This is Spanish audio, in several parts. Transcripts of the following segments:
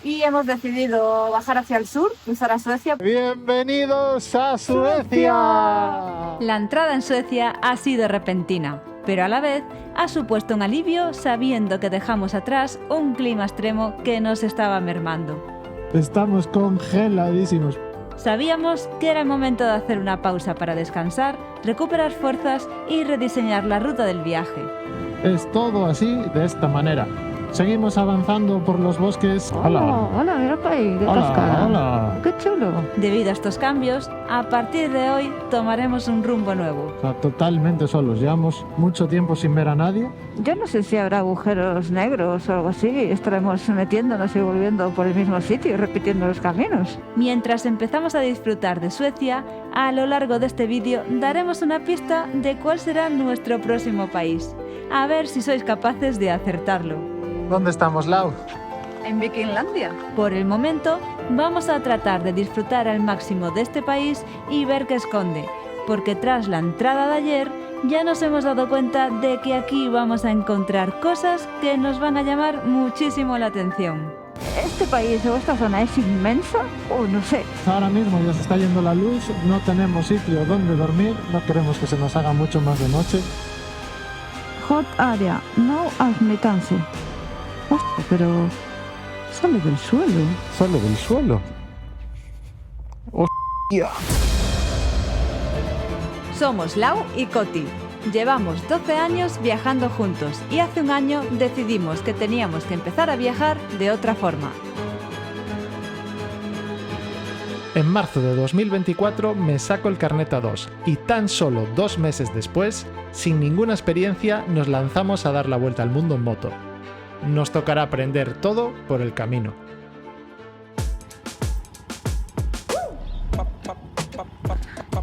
Y hemos decidido bajar hacia el sur, cruzar a Suecia. ¡Bienvenidos a Suecia! La entrada en Suecia ha sido repentina, pero a la vez ha supuesto un alivio sabiendo que dejamos atrás un clima extremo que nos estaba mermando. Estamos congeladísimos. Sabíamos que era el momento de hacer una pausa para descansar, recuperar fuerzas y rediseñar la ruta del viaje. Es todo así, de esta manera. Seguimos avanzando por los bosques. Hola, mira para ahí, qué cascada. Hola. Qué chulo. Debido a estos cambios, a partir de hoy tomaremos un rumbo nuevo. O sea, totalmente solos. Llevamos mucho tiempo sin ver a nadie. Yo no sé si habrá agujeros negros o algo así. Estaremos metiéndonos y volviendo por el mismo sitio y repitiendo los caminos. Mientras empezamos a disfrutar de Suecia, a lo largo de este vídeo daremos una pista de cuál será nuestro próximo país. A ver si sois capaces de acertarlo. ¿Dónde estamos, Lau? En Vikinglandia. Por el momento, vamos a tratar de disfrutar al máximo de este país y ver qué esconde, porque tras la entrada de ayer, ya nos hemos dado cuenta de que aquí vamos a encontrar cosas que nos van a llamar muchísimo la atención. ¿Este país o esta zona es inmensa? O no sé. Ahora mismo ya se está yendo la luz, no tenemos sitio donde dormir, no queremos que se nos haga mucho más de noche. Hot area, no admittance. Hostia, pero sale del suelo. Sale del suelo. ¡Hostia! Somos Lau y Coti. Llevamos 12 años viajando juntos y hace un año decidimos que teníamos que empezar a viajar de otra forma. En marzo de 2024 me saco el carnet A2 y tan solo 2 meses después, sin ninguna experiencia, nos lanzamos a dar la vuelta al mundo en moto. Nos tocará aprender todo por el camino.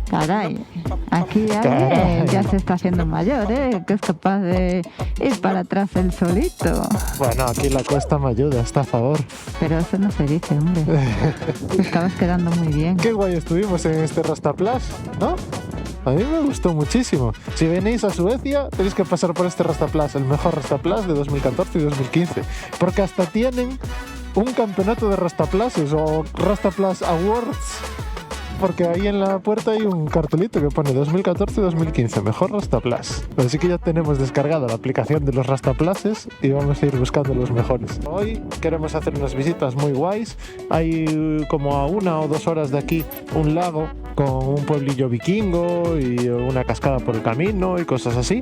Caray, aquí alguien ya se está haciendo mayor, que es capaz de ir para atrás él solito. Bueno, aquí la cuesta me ayuda, está a favor. Pero eso no se dice, hombre. Te estabas quedando muy bien. Qué guay estuvimos en este Rastaplas, ¿no? A mí me gustó muchísimo. Si venís a Suecia, tenéis que pasar por este Rastaplas, el mejor Rastaplas de 2014 y 2015. Porque hasta tienen un campeonato de Rastaplases o Rastaplas Awards. Porque ahí en la puerta hay un cartelito que pone 2014-2015, mejor Rastaplas. Así que ya tenemos descargada la aplicación de los Rastaplases y vamos a ir buscando los mejores. Hoy queremos hacer unas visitas muy guays. Hay como a 1 o 2 horas de aquí un lago con un pueblillo vikingo y una cascada por el camino y cosas así.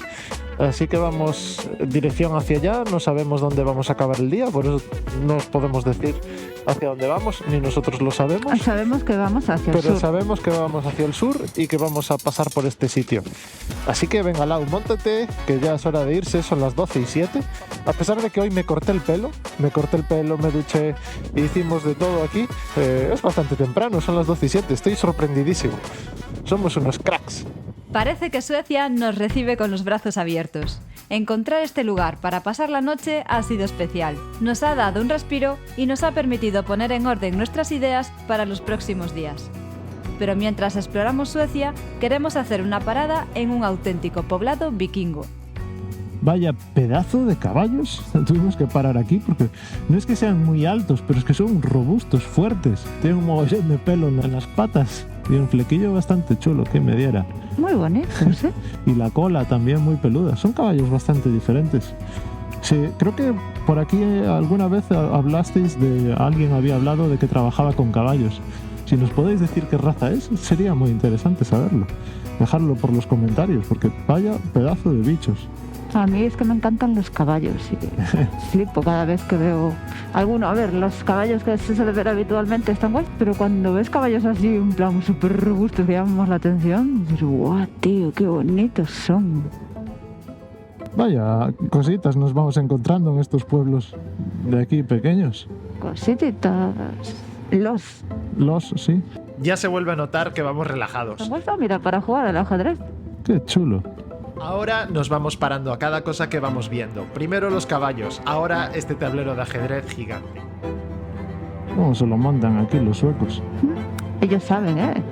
Así que vamos dirección hacia allá, no sabemos dónde vamos a acabar el día, por eso no os podemos decir hacia dónde vamos, ni nosotros lo sabemos. Sabemos que vamos hacia el sur. Pero sabemos que vamos hacia el sur y que vamos a pasar por este sitio. Así que venga, Lau, móntate, que ya es hora de irse, son las 12:07. A pesar de que hoy me corté el pelo, me duché y hicimos de todo aquí, es bastante temprano, son las 12:07, estoy sorprendidísimo. Somos unos cracks. Parece que Suecia nos recibe con los brazos abiertos. Encontrar este lugar para pasar la noche ha sido especial. Nos ha dado un respiro y nos ha permitido poner en orden nuestras ideas para los próximos días. Pero mientras exploramos Suecia, queremos hacer una parada en un auténtico poblado vikingo. Vaya pedazo de caballos. Tuvimos que parar aquí porque no es que sean muy altos, pero es que son robustos, fuertes. Tienen un mogollón de pelo en las patas y un flequillo bastante chulo que me diera. Muy bonitos, ¿eh? Y la cola también muy peluda. Son caballos bastante diferentes. Sí, creo que por aquí alguna vez hablasteis de... Alguien había hablado de que trabajaba con caballos. Si nos podéis decir qué raza es, sería muy interesante saberlo. Dejadlo por los comentarios, porque vaya pedazo de bichos. A mí es que me encantan los caballos y flipo cada vez que veo alguno. A ver, los caballos que se suele ver habitualmente están guays, pero cuando ves caballos así, en plan súper robustos que llaman más la atención, dices, guau, tío, qué bonitos son. Vaya cositas nos vamos encontrando en estos pueblos de aquí pequeños. Cositas. Los, sí. Ya se vuelve a notar que vamos relajados. ¿Te has vuelto a mirar para jugar al ajedrez? Qué chulo. Ahora nos vamos parando a cada cosa que vamos viendo. Primero los caballos, ahora este tablero de ajedrez gigante. ¿Cómo se lo mandan aquí los suecos? Ellos saben, ¿eh?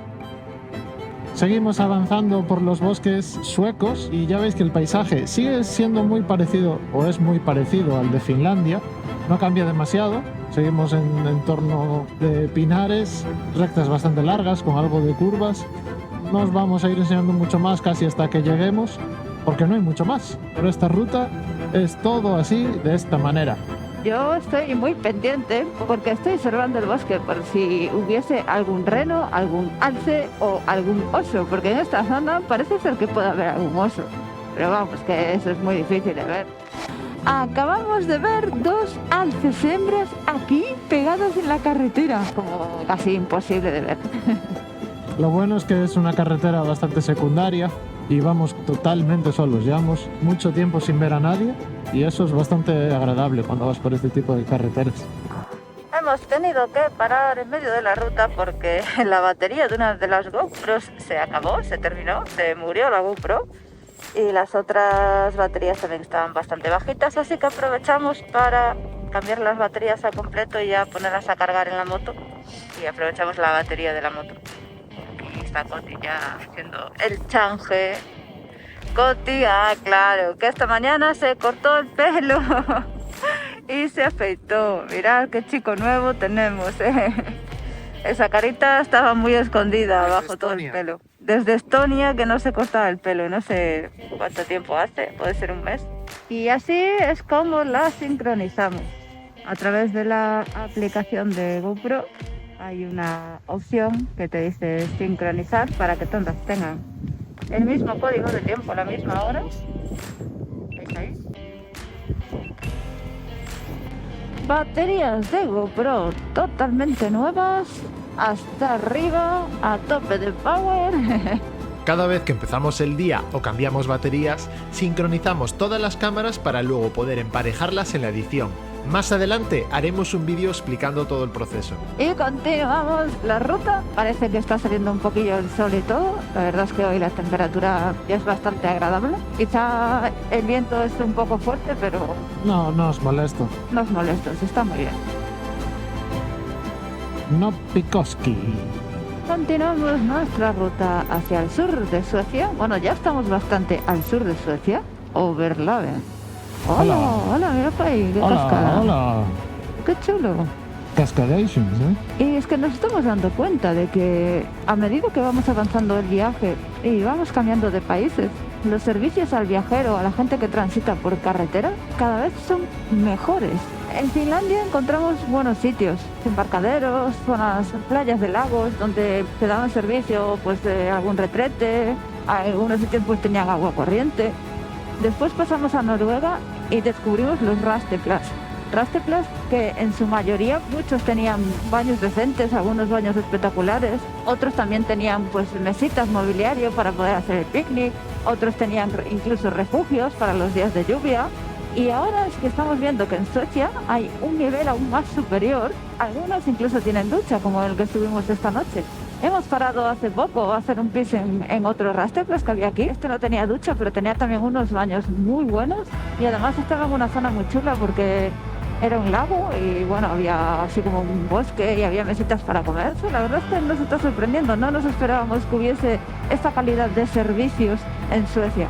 Seguimos avanzando por los bosques suecos y ya veis que el paisaje sigue siendo muy parecido, o es muy parecido al de Finlandia. No cambia demasiado, Seguimos en entorno de pinares, rectas bastante largas, con algo de curvas. No os vamos a ir enseñando mucho más casi hasta que lleguemos, porque no hay mucho más. Pero esta ruta es todo así, de esta manera. Yo estoy muy pendiente porque estoy observando el bosque por si hubiese algún reno, algún alce o algún oso, porque en esta zona parece ser que puede haber algún oso. Pero vamos, que eso es muy difícil de ver. Acabamos de ver 2 alces hembras aquí pegadas en la carretera, como casi imposible de ver. Lo bueno es que es una carretera bastante secundaria y vamos totalmente solos. Llevamos mucho tiempo sin ver a nadie y eso es bastante agradable cuando vas por este tipo de carreteras. Hemos tenido que parar en medio de la ruta porque la batería de una de las GoPros se acabó, se terminó, se murió la GoPro y las otras baterías también estaban bastante bajitas, así que aprovechamos para cambiar las baterías al completo y ya ponerlas a cargar en la moto y aprovechamos la batería de la moto. Aquí está Coti ya haciendo el change. Coti, claro, que esta mañana se cortó el pelo y se afeitó. Mirad qué chico nuevo tenemos, Esa carita estaba muy escondida bajo todo el pelo. Desde Estonia que no se cortaba el pelo, no sé cuánto tiempo hace, puede ser un mes. Y así es como la sincronizamos. A través de la aplicación de GoPro hay una opción que te dice sincronizar para que todas tengan el mismo código de tiempo, la misma hora. ¿Veis ahí? Baterías de GoPro totalmente nuevas, hasta arriba, a tope de power. Cada vez que empezamos el día o cambiamos baterías, sincronizamos todas las cámaras para luego poder emparejarlas en la edición. Más adelante haremos un vídeo explicando todo el proceso. Y continuamos la ruta. Parece que está saliendo un poquillo el sol y todo. La verdad es que hoy la temperatura ya es bastante agradable. Quizá el viento es un poco fuerte, pero No os molesto. no os molesto, está muy bien. No Pikoski. Continuamos nuestra ruta hacia el sur de Suecia. Bueno, ya estamos bastante al sur de Suecia. Overlaven. Hola, hola, mira para ahí, qué cascada. Hola. Qué chulo. Cascadations, Y es que nos estamos dando cuenta de que a medida que vamos avanzando el viaje y vamos cambiando de países, los servicios al viajero, a la gente que transita por carretera, cada vez son mejores. En Finlandia encontramos buenos sitios, embarcaderos, zonas, playas de lagos, donde te daban servicio pues, de algún retrete, algunos sitios pues tenían agua corriente. Después pasamos a Noruega y descubrimos los Rasteplas. Rasteplas que en su mayoría muchos tenían baños decentes, algunos baños espectaculares, otros también tenían pues mesitas, mobiliario para poder hacer el picnic, otros tenían incluso refugios para los días de lluvia. Y ahora es que estamos viendo que en Suecia hay un nivel aún más superior, algunos incluso tienen ducha como el que estuvimos esta noche. Hemos parado hace poco a hacer un pis en otro Rasteplas que había aquí. Este no tenía ducha, pero tenía también unos baños muy buenos. Y además estaba en una zona muy chula porque era un lago y bueno, había así como un bosque y había mesitas para comer. La verdad es que nos está sorprendiendo. No nos esperábamos que hubiese esta calidad de servicios en Suecia.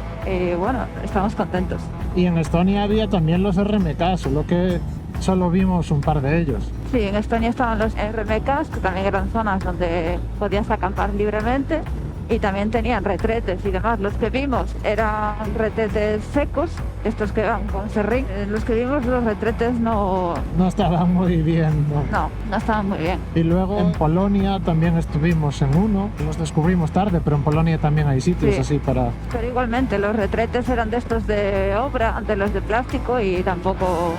Bueno, estamos contentos. Y en Estonia había también los RMK, solo que solo vimos un par de ellos. Sí, en Estonia estaban los RMKs, que también eran zonas donde podías acampar libremente y también tenían retretes y demás. Los que vimos eran retretes secos, estos que van con serrín. Los que vimos, los retretes no estaban muy bien, ¿no? No estaban muy bien. Y luego en Polonia también estuvimos en uno, los descubrimos tarde, pero en Polonia también hay sitios así para... Pero igualmente los retretes eran de estos de obra, de los de plástico y tampoco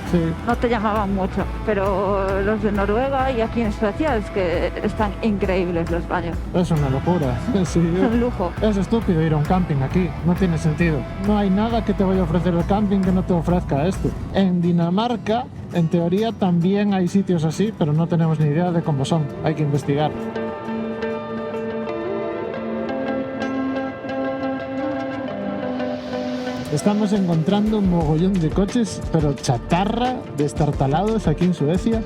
no te llamaban mucho. Pero los de Noruega y aquí en Suecia es que están increíbles los baños. Es una locura, sí. Es un lujo. Es estúpido ir a un camping aquí, no tiene sentido. No hay nada que te vaya a ofrecer el camping que no te ofrezca esto. En Dinamarca, en teoría, también hay sitios así, pero no tenemos ni idea de cómo son. Hay que investigar. Estamos encontrando un mogollón de coches, pero chatarra, destartalados aquí en Suecia,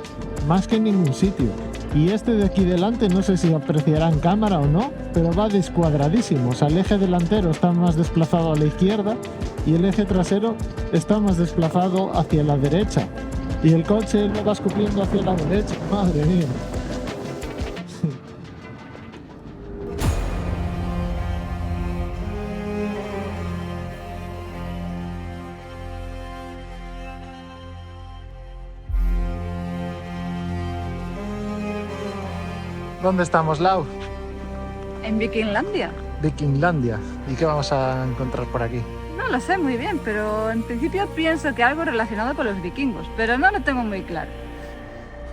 más que en ningún sitio. Y este de aquí delante, no sé si apreciará en cámara o no, pero va descuadradísimo. O sea, el eje delantero está más desplazado a la izquierda y el eje trasero está más desplazado hacia la derecha. Y el coche lo va escupiendo hacia la derecha, madre mía. ¿Dónde estamos, Lau? En Vikinglandia. Vikinglandia. ¿Y qué vamos a encontrar por aquí? No lo sé muy bien, pero en principio pienso que algo relacionado con los vikingos, pero no lo tengo muy claro.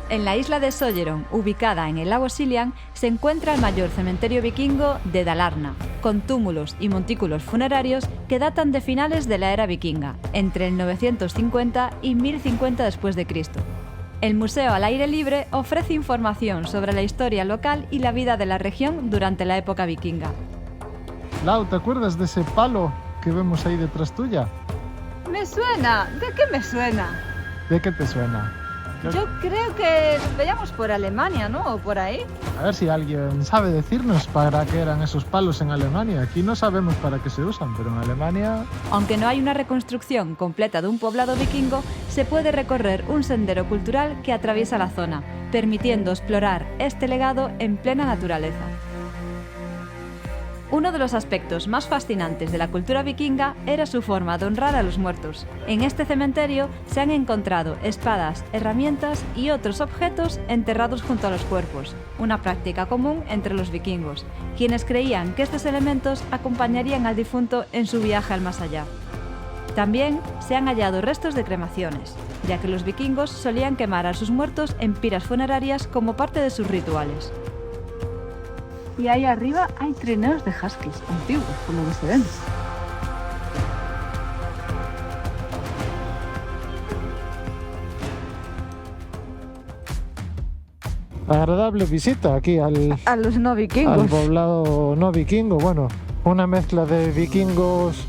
En la isla de Solleron, ubicada en el lago Siljan, se encuentra el mayor cementerio vikingo de Dalarna, con túmulos y montículos funerarios que datan de finales de la era vikinga, entre el 950 y 1050 después de Cristo. El museo al aire libre ofrece información sobre la historia local y la vida de la región durante la época vikinga. Lau, ¿te acuerdas de ese palo que vemos ahí detrás tuya? Me suena. ¿De qué me suena? ¿De qué te suena? Yo creo que los veíamos por Alemania, ¿no? O por ahí. A ver si alguien sabe decirnos para qué eran esos palos en Alemania. Aquí no sabemos para qué se usan, pero en Alemania... Aunque no hay una reconstrucción completa de un poblado vikingo, se puede recorrer un sendero cultural que atraviesa la zona, permitiendo explorar este legado en plena naturaleza. Uno de los aspectos más fascinantes de la cultura vikinga era su forma de honrar a los muertos. En este cementerio se han encontrado espadas, herramientas y otros objetos enterrados junto a los cuerpos, una práctica común entre los vikingos, quienes creían que estos elementos acompañarían al difunto en su viaje al más allá. También se han hallado restos de cremaciones, ya que los vikingos solían quemar a sus muertos en piras funerarias como parte de sus rituales. Y ahí arriba hay trineos de huskies antiguos, por lo que se ven. Agradable visita aquí A los no vikingos. al poblado no vikingo. Bueno, una mezcla de vikingos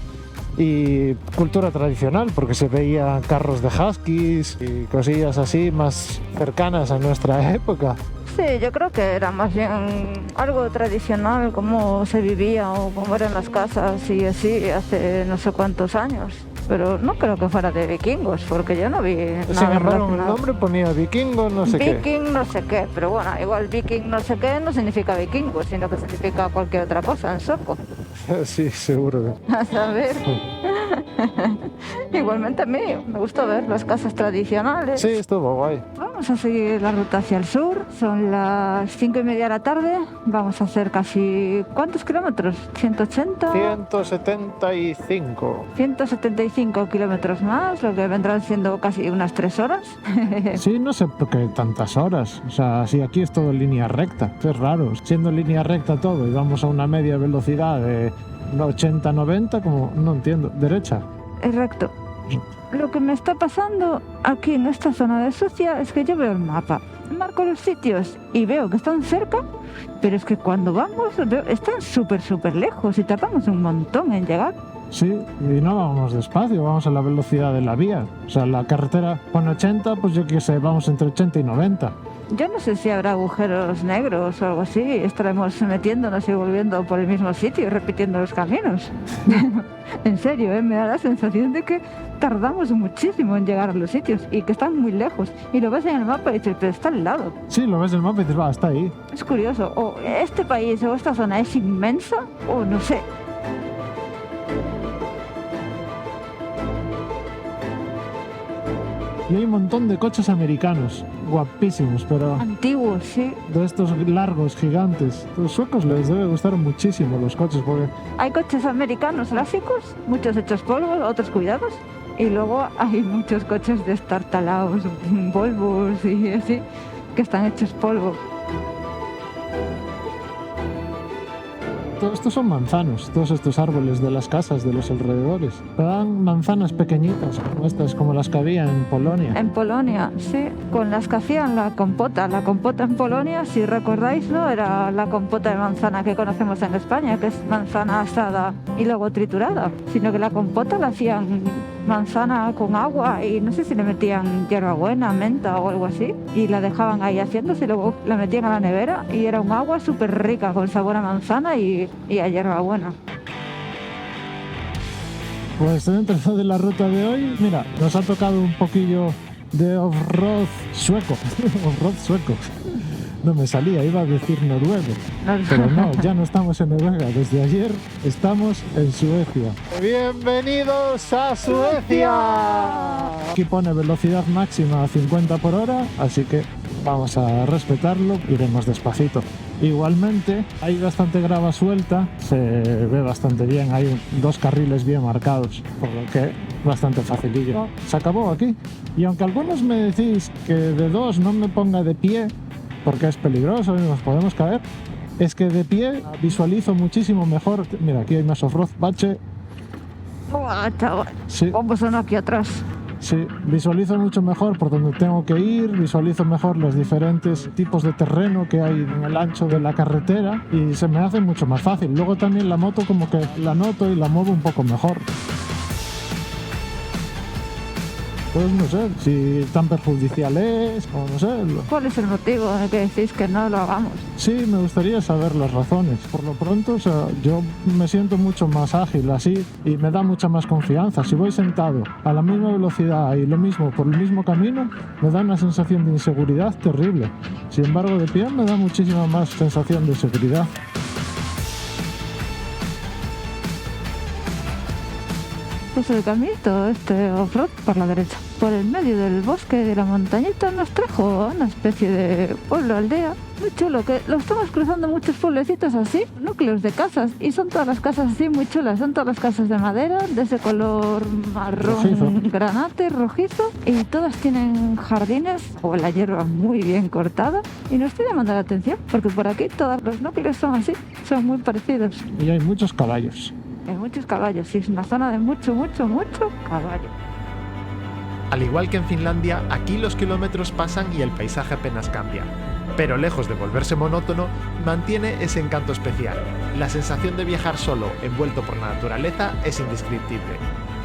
y cultura tradicional, porque se veían carros de huskies y cosillas así más cercanas a nuestra época. Sí, yo creo que era más bien algo tradicional, cómo se vivía o cómo eran las casas y así hace no sé cuántos años. Pero no creo que fuera de vikingos, porque yo no vi nada Sin embargo, el relacionado. nombre ponía vikingo no sé qué. Viking no sé qué, pero bueno, igual viking no sé qué no significa vikingo, sino que significa cualquier otra cosa en sueco. Sí, seguro. A saber. Igualmente a mí me gusta ver las casas tradicionales. Sí, estuvo guay. Vamos a seguir la ruta hacia el sur, son las 5:30 de la tarde, vamos a hacer casi... ¿cuántos kilómetros? ¿180? 175. 175 kilómetros más, lo que vendrán siendo casi unas 3 horas. Sí, no sé por qué tantas horas. O sea, si aquí es todo en línea recta. Es raro. Siendo línea recta todo y vamos a una media velocidad de 80-90, como no entiendo. Derecha. Correcto. Lo que me está pasando aquí en esta zona de Suecia es que yo veo el mapa, marco los sitios y veo que están cerca, pero es que cuando vamos están súper lejos y tardamos un montón en llegar. Sí, y no vamos despacio, vamos a la velocidad de la vía. O sea, la carretera pone 80, pues yo qué sé, vamos entre 80 y 90. Yo no sé si habrá agujeros negros o algo así, estaremos metiéndonos y volviendo por el mismo sitio, repitiendo los caminos. En serio, me da la sensación de que tardamos muchísimo en llegar a los sitios y que están muy lejos. Y lo ves en el mapa y dices, pero está al lado. Sí, lo ves en el mapa y dices, va, está ahí. Es curioso, o este país o esta zona es inmensa o no sé. Y hay un montón de coches americanos, guapísimos, pero Antiguos, sí. de estos largos, gigantes. A los suecos les debe gustar muchísimo los coches, porque Hay coches americanos clásicos, muchos hechos polvo, otros cuidados. Y luego hay muchos coches destartalados, Volvos y así, que están hechos polvo. todo esto son manzanos, todos estos árboles de las casas de los alrededores. Pero dan manzanas pequeñitas, como estas, como las que había en Polonia. En Polonia, sí, con las que hacían la compota. La compota en Polonia, si recordáis, no era la compota de manzana que conocemos en España, que es manzana asada y luego triturada, sino que la compota la hacían manzana con agua y no sé si le metían hierbabuena, menta o algo así, y la dejaban ahí haciéndose y luego la metían a la nevera y era un agua súper rica con sabor a manzana y a hierbabuena. Pues dentro de la ruta de hoy, mira, nos ha tocado un poquillo de off-road sueco. Off-road sueco. No me salía, iba a decir noruego. Pero no, ya no estamos en Noruega. Desde ayer estamos en Suecia. ¡Bienvenidos a Suecia! Aquí pone velocidad máxima a 50 por hora, así que vamos a respetarlo, iremos despacito. Igualmente, hay bastante grava suelta, se ve bastante bien, hay 2 carriles bien marcados, por lo que bastante facilillo. Se acabó aquí. Y aunque algunos me decís que de 2 no me ponga de pie, porque es peligroso y nos podemos caer, es que de pie visualizo muchísimo mejor. Mira, aquí hay más off-road, bache. ¡Buah, chaval! Sí. ¿Cómo son aquí atrás? Sí, visualizo mucho mejor por donde tengo que ir, visualizo mejor los diferentes tipos de terreno que hay en el ancho de la carretera y se me hace mucho más fácil. Luego también la moto como que la noto y la muevo un poco mejor. Pues no sé si tan perjudicial es o no sé. ¿Cuál es el motivo de que decís que no lo hagamos? Sí, me gustaría saber las razones. Por lo pronto, o sea, yo me siento mucho más ágil así y me da mucha más confianza. Si voy sentado a la misma velocidad y lo mismo por el mismo camino, me da una sensación de inseguridad terrible. Sin embargo, de pie me da muchísima más sensación de seguridad. Pues el caminito off-road por la derecha. Por el medio del bosque de la montañita nos trajo a una especie de pueblo, aldea, muy chulo, que lo estamos cruzando muchos pueblecitos así, núcleos de casas, y son todas las casas así muy chulas, son todas las casas de madera, de ese color marrón, rojizo, granate, rojizo, y todas tienen jardines o la hierba muy bien cortada, y nos está llamando la atención, porque por aquí todos los núcleos son así, son muy parecidos. Y hay muchos caballos. Hay muchos caballos, sí, es una zona de mucho caballo. Al igual que en Finlandia, aquí los kilómetros pasan y el paisaje apenas cambia. Pero lejos de volverse monótono, mantiene ese encanto especial. La sensación de viajar solo, envuelto por la naturaleza, es indescriptible.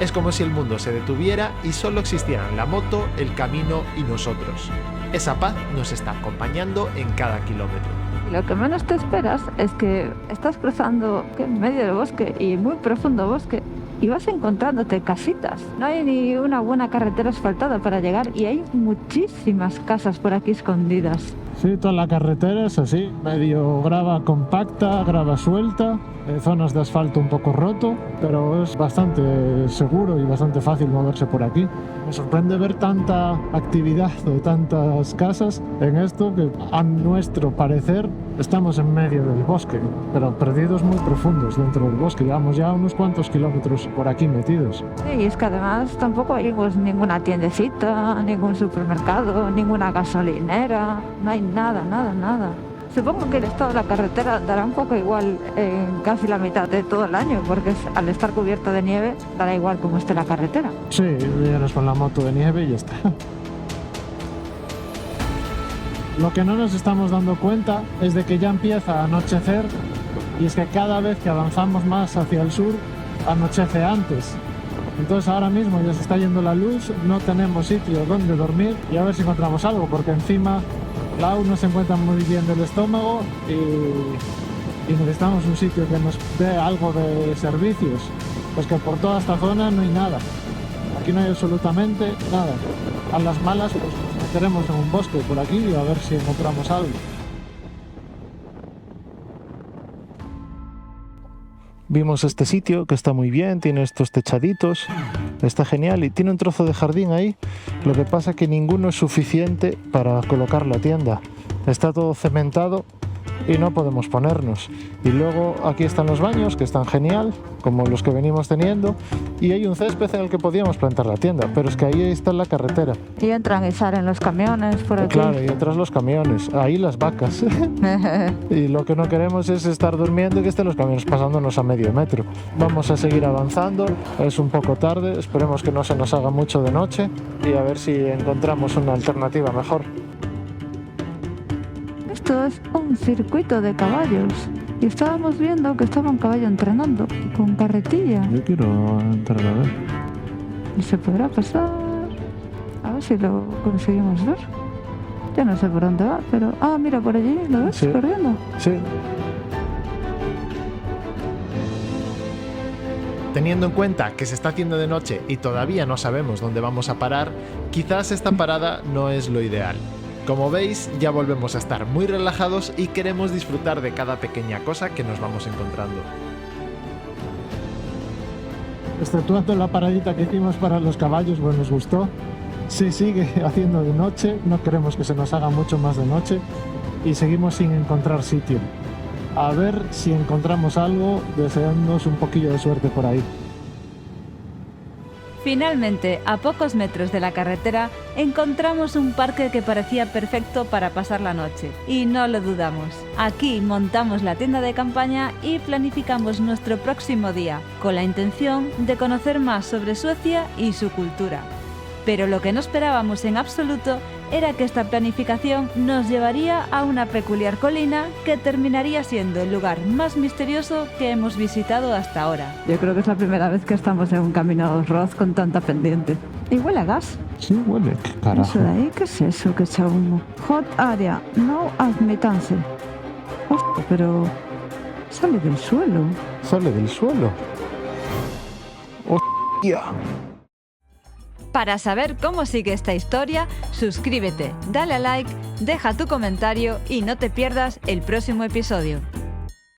Es como si el mundo se detuviera y solo existieran la moto, el camino y nosotros. Esa paz nos está acompañando en cada kilómetro. Lo que menos te esperas es que estás cruzando en medio del bosque y muy profundo bosque y vas encontrándote casitas. No hay ni una buena carretera asfaltada para llegar y hay muchísimas casas por aquí escondidas. Sí, toda la carretera es así, medio grava compacta, grava suelta, zonas de asfalto un poco roto, pero es bastante seguro y bastante fácil moverse por aquí. Me sorprende ver tanta actividad o tantas casas en esto que a nuestro parecer estamos en medio del bosque, pero perdidos muy profundos dentro del bosque. Llevamos ya unos cuantos kilómetros por aquí metidos. Sí, y es que además tampoco hay pues, ninguna tiendecita, ningún supermercado, ninguna gasolinera, no hay nada. Supongo que el estado de la carretera dará un poco igual en casi la mitad de todo el año, porque al estar cubierto de nieve dará igual como esté la carretera. Sí, vienes con la moto de nieve y ya está. Lo que no nos estamos dando cuenta es de que ya empieza a anochecer y es que cada vez que avanzamos más hacia el sur, anochece antes. Entonces ahora mismo ya se está yendo la luz, no tenemos sitio donde dormir y a ver si encontramos algo, porque encima Lau no se encuentra muy bien del estómago y necesitamos un sitio que nos dé algo de servicios. Pues que por toda esta zona no hay nada. Aquí no hay absolutamente nada. A las malas pues nos meteremos en un bosque por aquí y a ver si encontramos algo. Vimos este sitio que está muy bien, tiene estos techaditos, está genial y tiene un trozo de jardín ahí. Lo que pasa es que ninguno es suficiente para colocar la tienda. Está todo cementado y no podemos ponernos. Y luego aquí están los baños, que están genial, como los que venimos teniendo, y hay un césped en el que podíamos plantar la tienda, pero es que ahí está la carretera. Y entran y salen los camiones por aquí. Claro, y detrás los camiones, ahí las vacas. Y lo que no queremos es estar durmiendo y que estén los camiones pasándonos a medio metro. Vamos a seguir avanzando, es un poco tarde, esperemos que no se nos haga mucho de noche y a ver si encontramos una alternativa mejor. Esto es un circuito de caballos y estábamos viendo que estaba un caballo entrenando con carretilla. Yo quiero entrar a ver. ¿Y se podrá pasar? A ver si lo conseguimos ver. Yo no sé por dónde va, pero... Ah, mira, por allí, ¿lo ves? Sí. Corriendo. Sí. Teniendo en cuenta que se está haciendo de noche y todavía no sabemos dónde vamos a parar, quizás esta parada no es lo ideal. Como veis, ya volvemos a estar muy relajados y queremos disfrutar de cada pequeña cosa que nos vamos encontrando. Exceptuando la paradita que hicimos para los caballos, pues nos gustó. Se sigue haciendo de noche, no queremos que se nos haga mucho más de noche y seguimos sin encontrar sitio. A ver si encontramos algo, deseándonos un poquillo de suerte por ahí. Finalmente, a pocos metros de la carretera, encontramos un parque que parecía perfecto para pasar la noche. Y no lo dudamos. Aquí montamos la tienda de campaña y planificamos nuestro próximo día, con la intención de conocer más sobre Suecia y su cultura. Pero lo que no esperábamos en absoluto era que esta planificación nos llevaría a una peculiar colina que terminaría siendo el lugar más misterioso que hemos visitado hasta ahora. Yo creo que es la primera vez que estamos en un camino roz con tanta pendiente. Y huele a gas. Sí, huele, qué carajo. ¿Eso de ahí qué es eso que echa humo? Hot area, no admittance. Hostia, pero sale del suelo. Sale del suelo. ¡Hostia! Para saber cómo sigue esta historia, suscríbete, dale a like, deja tu comentario y no te pierdas el próximo episodio.